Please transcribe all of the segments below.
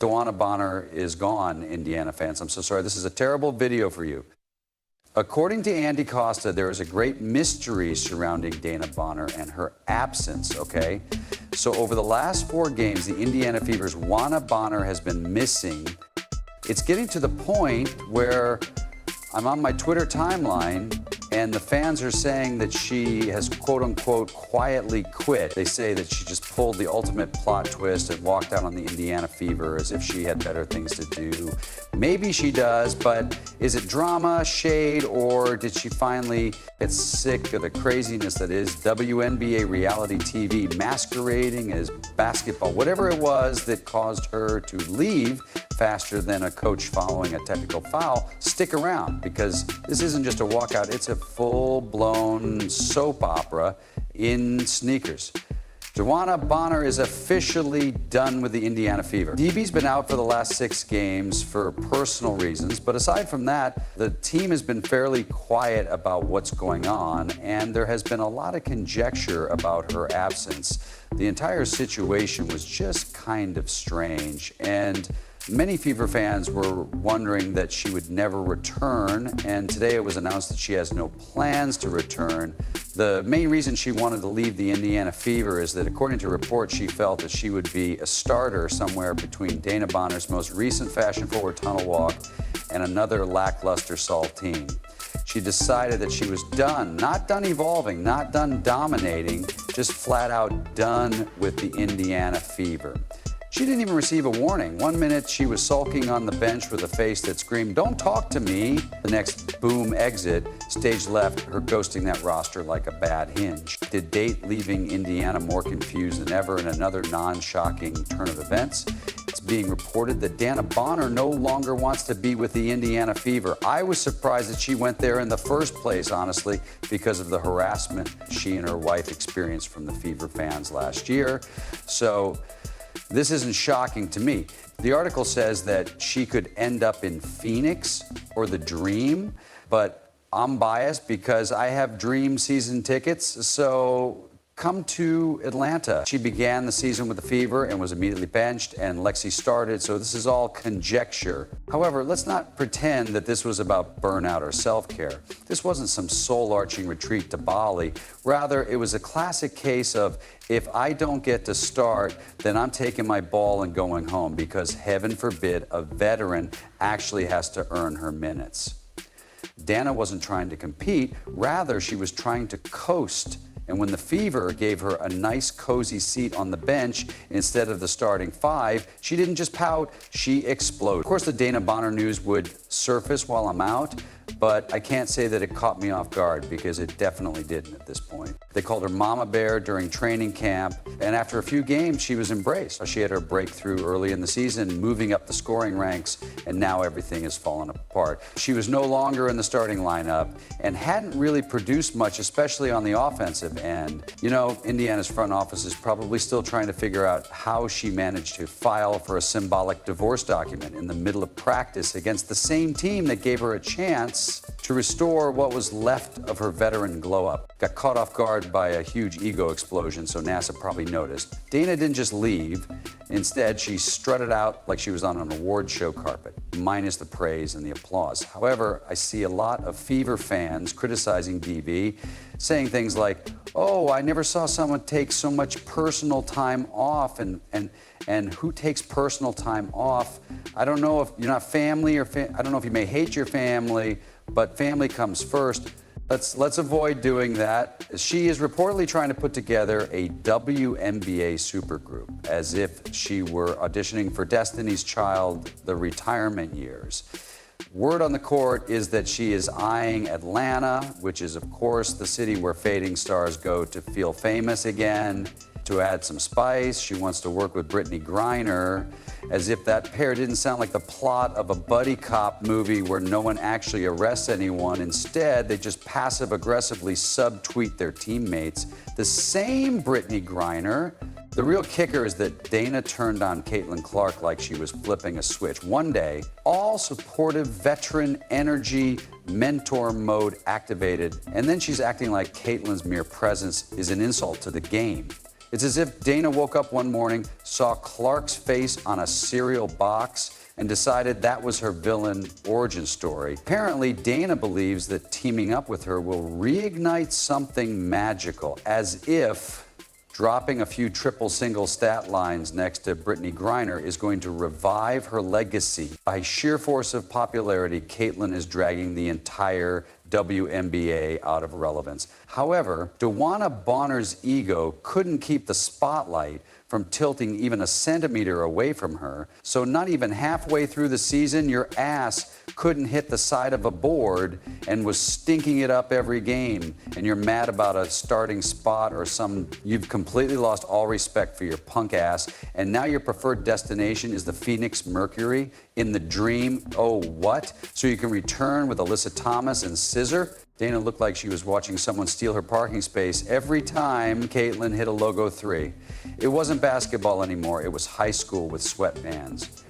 Dewanna Bonner is gone, Indiana fans. I'm so sorry. This is a terrible video for you. According to Andy Costa, there is a great mystery surrounding Dana Bonner and her absence, okay? So over the last 4 games, the Indiana Fever's Dewanna Bonner has been missing. It's getting to the point where I'm on my Twitter timeline and the fans are saying that she has, quote unquote, quietly quit. They say that she just pulled the ultimate plot twist and walked out on the Indiana Fever as if she had better things to do. Maybe she does, but is it drama, shade, or did she finally get sick of the craziness that is WNBA reality TV masquerading as basketball? Whatever it was that caused her to leave faster than a coach following a technical foul, stick around, because this isn't just a walkout, it's a full-blown soap opera in sneakers. Dewanna Bonner is officially done with the Indiana Fever. DB's been out for the last 6 games for personal reasons, but aside from that, the team has been fairly quiet about what's going on, and there has been a lot of conjecture about her absence. The entire situation was just kind of strange, and many Fever fans were wondering that she would never return, and today it was announced that she has no plans to return. The main reason she wanted to leave the Indiana Fever is that, according to reports, she felt that she would be a starter somewhere between Dana Bonner's most recent fashion-forward tunnel walk and another lackluster Sault team. She decided that she was done, not done evolving, not done dominating, just flat out done with the Indiana Fever. She didn't even receive a warning. 1 minute she was sulking on the bench with a face that screamed, "Don't talk to me." The next boom exit, stage left, her ghosting that roster like a bad hinge. Did date leaving Indiana more confused than ever in another non-shocking turn of events? It's being reported that Dewanna Bonner no longer wants to be with the Indiana Fever. I was surprised that she went there in the first place, honestly, because of the harassment she and her wife experienced from the Fever fans last year. So this isn't shocking to me. The article says that she could end up in Phoenix or the Dream, but I'm biased because I have Dream season tickets, so come to Atlanta. She began the season with the Fever and was immediately benched, and Lexi started, so this is all conjecture. However, let's not pretend that this was about burnout or self-care. This wasn't some soul-arching retreat to Bali. Rather, it was a classic case of, if I don't get to start, then I'm taking my ball and going home, because heaven forbid a veteran actually has to earn her minutes. Dana wasn't trying to compete, rather she was trying to coast. And when the Fever gave her a nice, cozy seat on the bench instead of the starting 5, she didn't just pout, she exploded. Of course, the Dana Bonner news would surface while I'm out, but I can't say that it caught me off guard, because it definitely didn't at this point. They called her Mama Bear during training camp, and after a few games, she was embraced. She had her breakthrough early in the season, moving up the scoring ranks, and now everything has fallen apart. She was no longer in the starting lineup and hadn't really produced much, especially on the offensive end. You know, Indiana's front office is probably still trying to figure out how she managed to file for a symbolic divorce document in the middle of practice against the same team that gave her a chance to restore what was left of her veteran glow-up. Got caught off guard by a huge ego explosion, so NASA probably noticed. Dana didn't just leave. Instead, she strutted out like she was on an award show carpet, minus the praise and the applause. However, I see a lot of Fever fans criticizing DB, saying things like, "Oh, I never saw someone take so much personal time off," and who takes personal time off? I don't know if you're not family or I don't know if you may hate your family, but family comes first. Let's avoid doing that. She is reportedly trying to put together a WNBA supergroup, as if she were auditioning for Destiny's Child, the retirement years. Word on the court is that she is eyeing Atlanta, which is, of course, the city where fading stars go to feel famous again. To add some spice, she wants to work with Brittany Griner, as if that pair didn't sound like the plot of a buddy cop movie where no one actually arrests anyone. Instead, they just passive-aggressively subtweet their teammates. The same Brittany Griner. The real kicker is that Dana turned on Caitlin Clark like she was flipping a switch. One day, all supportive veteran energy, mentor mode activated, and then she's acting like Caitlin's mere presence is an insult to the game. It's as if Dana woke up one morning, saw Clark's face on a cereal box, and decided that was her villain origin story. Apparently, Dana believes that teaming up with her will reignite something magical, as if dropping a few triple-single stat lines next to Brittany Griner is going to revive her legacy. By sheer force of popularity, Caitlyn is dragging the entire WNBA out of relevance. However, Dewanna Bonner's ego couldn't keep the spotlight from tilting even a centimeter away from her, so not even halfway through the season, your ass couldn't hit the side of a board and was stinking it up every game, and you're mad about a starting spot or you've completely lost all respect for your punk ass, and now your preferred destination is the Phoenix Mercury in the dream, oh what? So you can return with Alyssa Thomas and Scissor? Dana looked like she was watching someone steal her parking space every time Caitlyn hit a logo 3. It wasn't basketball anymore, it was high school with sweatbands.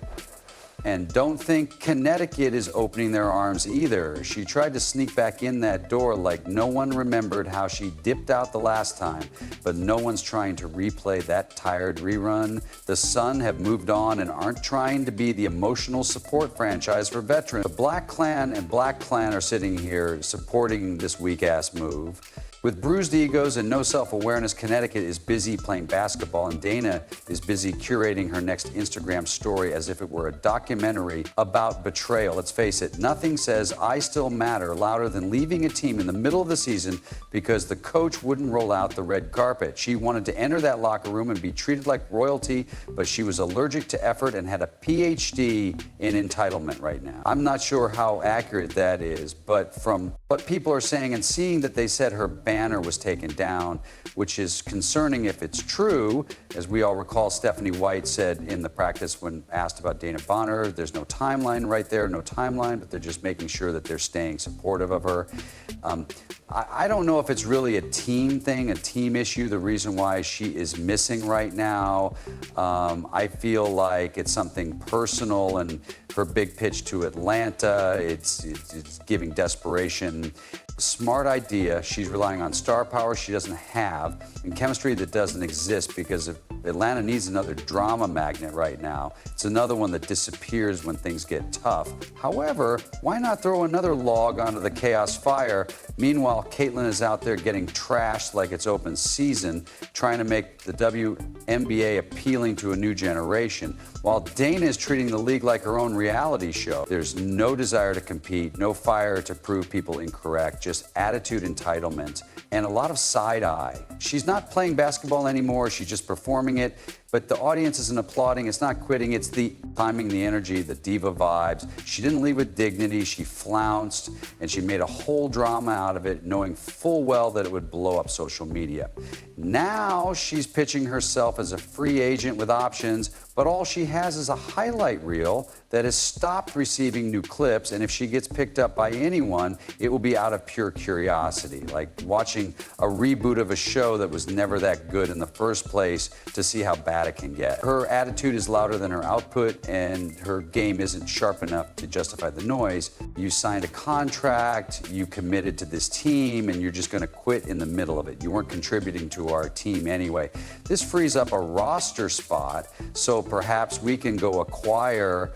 And don't think Connecticut is opening their arms either. She tried to sneak back in that door like no one remembered how she dipped out the last time, but no one's trying to replay that tired rerun. The Sun have moved on and aren't trying to be the emotional support franchise for veterans. The Black Klan and Black Klan are sitting here supporting this weak-ass move. With bruised egos and no self-awareness, Connecticut is busy playing basketball, and Dana is busy curating her next Instagram story as if it were a documentary about betrayal. Let's face it, nothing says "I still matter" louder than leaving a team in the middle of the season because the coach wouldn't roll out the red carpet. She wanted to enter that locker room and be treated like royalty, but she was allergic to effort and had a PhD in entitlement right now. I'm not sure how accurate that is, but from what people are saying and seeing that they said her banner was taken down, which is concerning if it's true. As we all recall, Stephanie White said in the practice when asked about Dana Bonner, there's no timeline right there, no timeline, but they're just making sure that they're staying supportive of her. I don't know if it's really a team thing, a team issue, the reason why she is missing right now. I feel like it's something personal, and her big pitch to Atlanta, it's giving desperation. Smart idea. She's relying on star power she doesn't have and chemistry that doesn't exist, because if Atlanta needs another drama magnet right now, it's another one that disappears when things get tough. However, why not throw another log onto the chaos fire? Meanwhile, Caitlyn is out there getting trashed like it's open season, trying to make the WNBA appealing to a new generation, while Dana is treating the league like her own reality show. There's no desire to compete, no fire to prove people incorrect, just attitude entitlement, and a lot of side-eye. She's not playing basketball anymore, she's just performing it, but the audience isn't applauding, it's not quitting, it's the timing, the energy, the diva vibes. She didn't leave with dignity, she flounced, and she made a whole drama out of it, knowing full well that it would blow up social media. Now she's pitching herself as a free agent with options, but all she has is a highlight reel that has stopped receiving new clips, and if she gets picked up by anyone, it will be out of pure curiosity, like watching a reboot of a show that was never that good in the first place to see how bad it can get. Her attitude is louder than her output, and her game isn't sharp enough to justify the noise. You signed a contract, you committed to this team, and you're just going to quit in the middle of it. You weren't contributing to our team anyway. This frees up a roster spot, so perhaps we can go acquire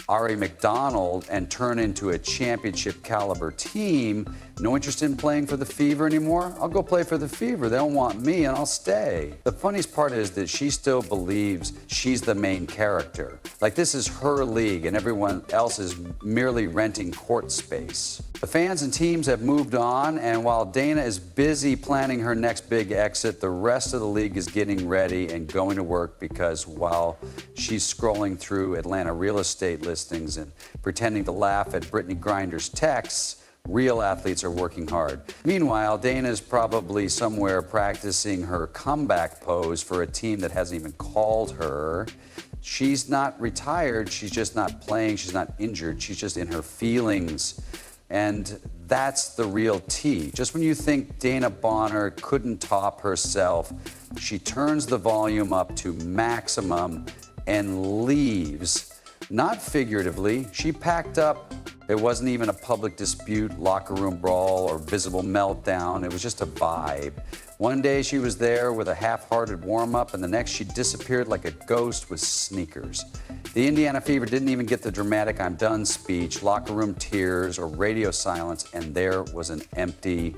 Ari McDonald and turn into a championship caliber team. No interest in playing for the Fever anymore? I'll go play for the Fever. They don't want me, and I'll stay. The funniest part is that she still believes she's the main character. Like this is her league and everyone else is merely renting court space. The fans and teams have moved on, and while Dana is busy planning her next big exit, the rest of the league is getting ready and going to work, because while she's scrolling through Atlanta real estate listings and pretending to laugh at Brittany Griner's texts, real athletes are working hard. Meanwhile, Dana's probably somewhere practicing her comeback pose for a team that hasn't even called her. She's not retired, she's just not playing, she's not injured, she's just in her feelings. And that's the real tea. Just when you think Dana Bonner couldn't top herself, she turns the volume up to maximum and leaves. Not figuratively, she packed up. There wasn't even a public dispute, locker room brawl, or visible meltdown. It was just a vibe. One day she was there with a half-hearted warm-up, and the next she disappeared like a ghost with sneakers. The Indiana Fever didn't even get the dramatic "I'm done" speech, locker room tears, or radio silence, and there was an empty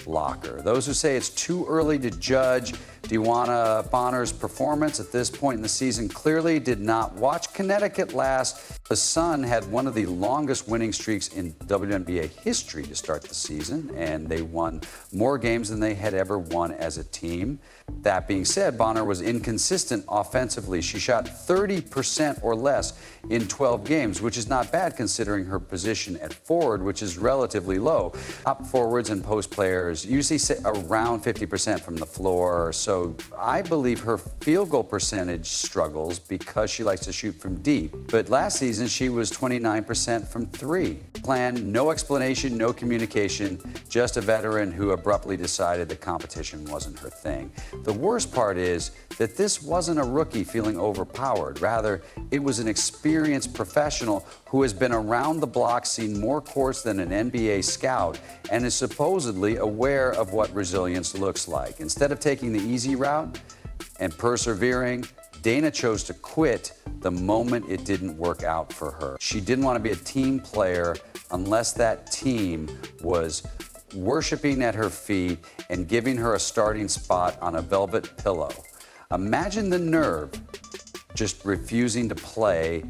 locker. Those who say it's too early to judge Dewanna Bonner's performance at this point in the season clearly did not watch Connecticut last. The Sun had one of the longest winning streaks in WNBA history to start the season, and they won more games than they had ever won as a team. That being said, Bonner was inconsistent offensively. She shot 30% or less in 12 games, which is not bad considering her position at forward, which is relatively low. Top forwards and post players usually sit around 50% from the floor, so I believe her field goal percentage struggles because she likes to shoot from deep. But last season, she was 29% from three. Plan, no explanation, no communication, just a veteran who abruptly decided the competition wasn't her thing. The worst part is that this wasn't a rookie feeling overpowered. Rather, it was an experienced professional who has been around the block, seen more courts than an NBA scout, and is supposedly aware of what resilience looks like. Instead of taking the easy route and persevering, Dana chose to quit the moment it didn't work out for her. She didn't want to be a team player unless that team was worshiping at her feet and giving her a starting spot on a velvet pillow. Imagine the nerve just refusing to play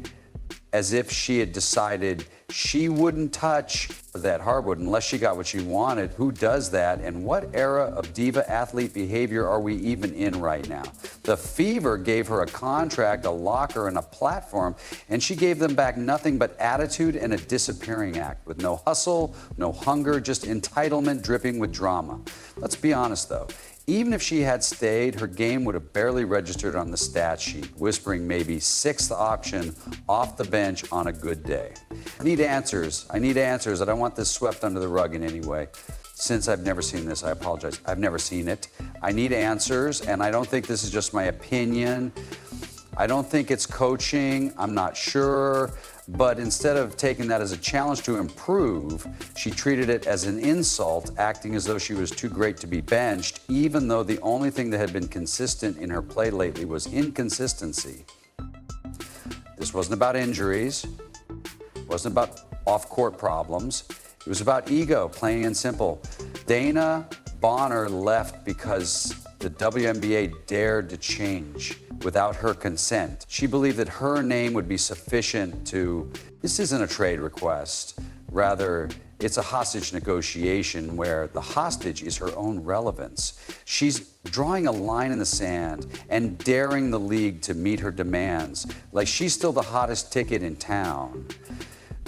as if she had decided she wouldn't touch that hardwood unless she got what she wanted. Who does that? And what era of diva athlete behavior are we even in right now? The Fever gave her a contract, a locker, and a platform, and she gave them back nothing but attitude and a disappearing act with no hustle, no hunger, just entitlement dripping with drama. Let's be honest, though. Even if she had stayed, her game would have barely registered on the stat sheet, whispering maybe sixth option off the bench on a good day. I need answers. I don't want this swept under the rug in any way. Since I've never seen this, I apologize. I've never seen it. I need answers, and I don't think this is just my opinion. I don't think it's coaching. I'm not sure. But instead of taking that as a challenge to improve, she treated it as an insult, acting as though she was too great to be benched, even though the only thing that had been consistent in her play lately was inconsistency. This wasn't about injuries. It wasn't about off-court problems. It was about ego, plain and simple. Dana Bonner left because the WNBA dared to change without her consent. She believed that her name would be sufficient to, this isn't a trade request. Rather, it's a hostage negotiation where the hostage is her own relevance. She's drawing a line in the sand and daring the league to meet her demands, like she's still the hottest ticket in town.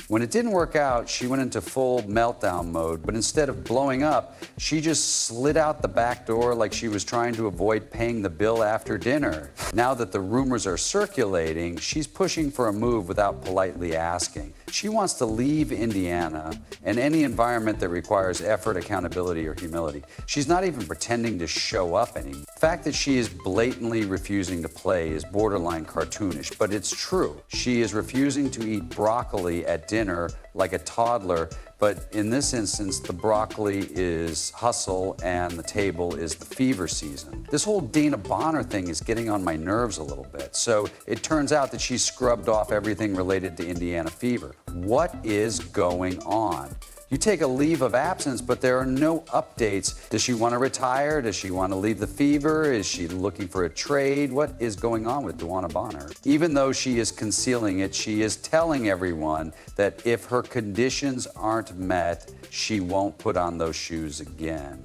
When it didn't work out, she went into full meltdown mode, but instead of blowing up, she just slid out the back door like she was trying to avoid paying the bill after dinner. Now that the rumors are circulating, she's pushing for a move without politely asking. She wants to leave Indiana and any environment that requires effort, accountability, or humility. She's not even pretending to show up anymore. The fact that she is blatantly refusing to play is borderline cartoonish, but it's true. She is refusing to eat broccoli at dinner like a toddler, but in this instance, the broccoli is hustle and the table is the Fever season. This whole Dana Bonner thing is getting on my nerves a little bit. So it turns out that she scrubbed off everything related to Indiana Fever. What is going on? You take a leave of absence, but there are no updates. Does she want to retire? Does she want to leave the Fever? Is she looking for a trade? What is going on with Dewanna Bonner? Even though she is concealing it, she is telling everyone that if her conditions aren't met, she won't put on those shoes again.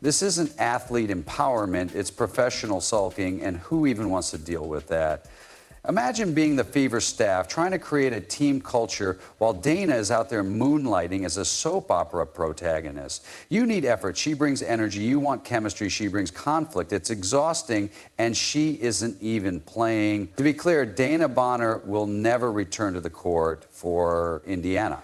This isn't athlete empowerment, it's professional sulking, and who even wants to deal with that? Imagine being the Fever staff, trying to create a team culture while Dana is out there moonlighting as a soap opera protagonist. You need effort. She brings energy. You want chemistry. She brings conflict. It's exhausting, and she isn't even playing. To be clear, Dana Bonner will never return to the court for Indiana.